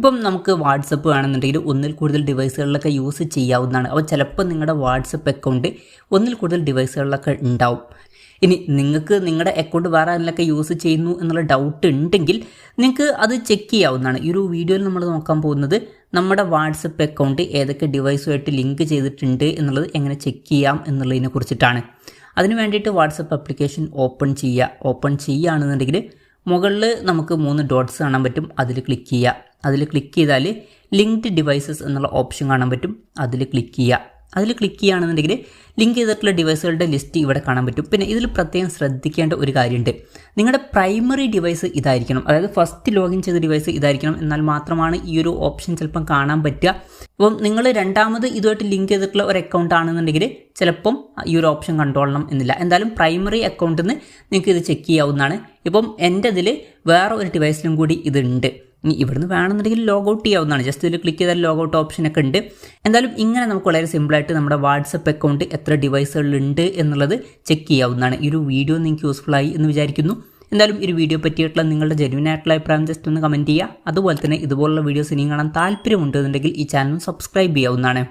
ഇപ്പം നമുക്ക് വാട്സപ്പ് വേണമെന്നുണ്ടെങ്കിൽ ഒന്നിൽ കൂടുതൽ ഡിവൈസുകളിലൊക്കെ യൂസ് ചെയ്യാവുന്നതാണ്. അപ്പോൾ ചിലപ്പോൾ നിങ്ങളുടെ വാട്സപ്പ് അക്കൗണ്ട് ഒന്നിൽ കൂടുതൽ ഡിവൈസുകളിലൊക്കെ ഉണ്ടാവും. ഇനി നിങ്ങൾക്ക് നിങ്ങളുടെ അക്കൗണ്ട് വേറെ ആരിലൊക്കെ യൂസ് ചെയ്യുന്നു എന്നുള്ള ഡൗട്ട് ഉണ്ടെങ്കിൽ നിങ്ങൾക്ക് അത് ചെക്ക് ചെയ്യാവുന്നതാണ്. ഈ ഒരു വീഡിയോയിൽ നമ്മൾ നോക്കാൻ പോകുന്നത് നമ്മുടെ വാട്സപ്പ് അക്കൗണ്ട് ഏതൊക്കെ ഡിവൈസുമായിട്ട് ലിങ്ക് ചെയ്തിട്ടുണ്ട് എന്നുള്ളത് എങ്ങനെ ചെക്ക് ചെയ്യാം എന്നുള്ളതിനെ കുറിച്ചിട്ടാണ്. അതിന് വേണ്ടിയിട്ട് വാട്സപ്പ് ആപ്ലിക്കേഷൻ ഓപ്പൺ ചെയ്യുകയാണെന്നുണ്ടെങ്കിൽ മുകളിൽ നമുക്ക് 3 ഡോട്ട്സ് കാണാൻ പറ്റും. അതിൽ ക്ലിക്ക് ചെയ്യുക. അതിൽ ക്ലിക്ക് ചെയ്താൽ ലിങ്ക്ഡ് ഡിവൈസസ് എന്നുള്ള ഓപ്ഷൻ കാണാൻ പറ്റും. അതിൽ ക്ലിക്ക് ചെയ്യുക. അതിൽ ക്ലിക്ക് ചെയ്യുകയാണെന്നുണ്ടെങ്കിൽ ലിങ്ക് ചെയ്തിട്ടുള്ള ഡിവൈസുകളുടെ ലിസ്റ്റ് ഇവിടെ കാണാൻ പറ്റും. പിന്നെ ഇതിൽ പ്രത്യേകം ശ്രദ്ധിക്കേണ്ട ഒരു കാര്യമുണ്ട്. നിങ്ങളുടെ പ്രൈമറി ഡിവൈസ് ഇതായിരിക്കണം, അതായത് ഫസ്റ്റ് ലോഗിൻ ചെയ്ത ഡിവൈസ് ഇതായിരിക്കണം. എന്നാൽ മാത്രമാണ് ഈ ഒരു ഓപ്ഷൻ ചിലപ്പം കാണാൻ പറ്റുക. അപ്പം നിങ്ങൾ രണ്ടാമത് ഇതുമായിട്ട് ലിങ്ക് ചെയ്തിട്ടുള്ള ഒരു അക്കൗണ്ട് ആണെന്നുണ്ടെങ്കിൽ ചിലപ്പം ഈ ഒരു ഓപ്ഷൻ കണ്ടുകൊള്ളണം എന്നില്ല. എന്തായാലും പ്രൈമറി അക്കൗണ്ടിൽ നിന്ന് നിങ്ങൾക്ക് ഇത് ചെക്ക് ചെയ്യാവുന്നതാണ്. ഇപ്പം എൻ്റെ ഇതിൽ വേറെ ഒരു ഡിവൈസിലും കൂടി ഇതുണ്ട്. ഇനി ഇവിടുന്ന് വേണമെന്നുണ്ടെങ്കിൽ ലോഗൗട്ട് ചെയ്യാവുന്നതാണ്. ജസ്റ്റ് ഇതിൽ ക്ലിക്ക് ചെയ്താൽ ലോഗൗട്ട് ഓപ്ഷനൊക്കെ ഉണ്ട്. എന്തായാലും ഇങ്ങനെ നമുക്ക് വളരെ സിമ്പിളായിട്ട് നമ്മുടെ വാട്സപ്പ് അക്കൗണ്ട് എത്ര ഡിവൈസുകളിലുണ്ട് എന്നുള്ളത് ചെക്ക് ചെയ്യാവുന്നതാണ്. ഈ ഒരു വീഡിയോ നിങ്ങൾക്ക് യൂസ്ഫുൾ ആയി എന്ന് വിചാരിക്കുന്നു. എന്തായാലും ഈ ഒരു വീഡിയോ പറ്റിയിട്ടുള്ള നിങ്ങളുടെ ജെന്യുവൻ ആയിട്ടുള്ള അഭിപ്രായം ജസ്റ്റ് ഒന്ന് കമൻറ്റ് ചെയ്യുക. അതുപോലെ തന്നെ ഇതുപോലുള്ള വീഡിയോസ് ഇനിയും കാണാൻ താല്പര്യമുണ്ടെന്നുണ്ടെങ്കിൽ ഈ ചാനൽ സബ്സ്ക്രൈബ് ചെയ്യാവുന്നതാണ്.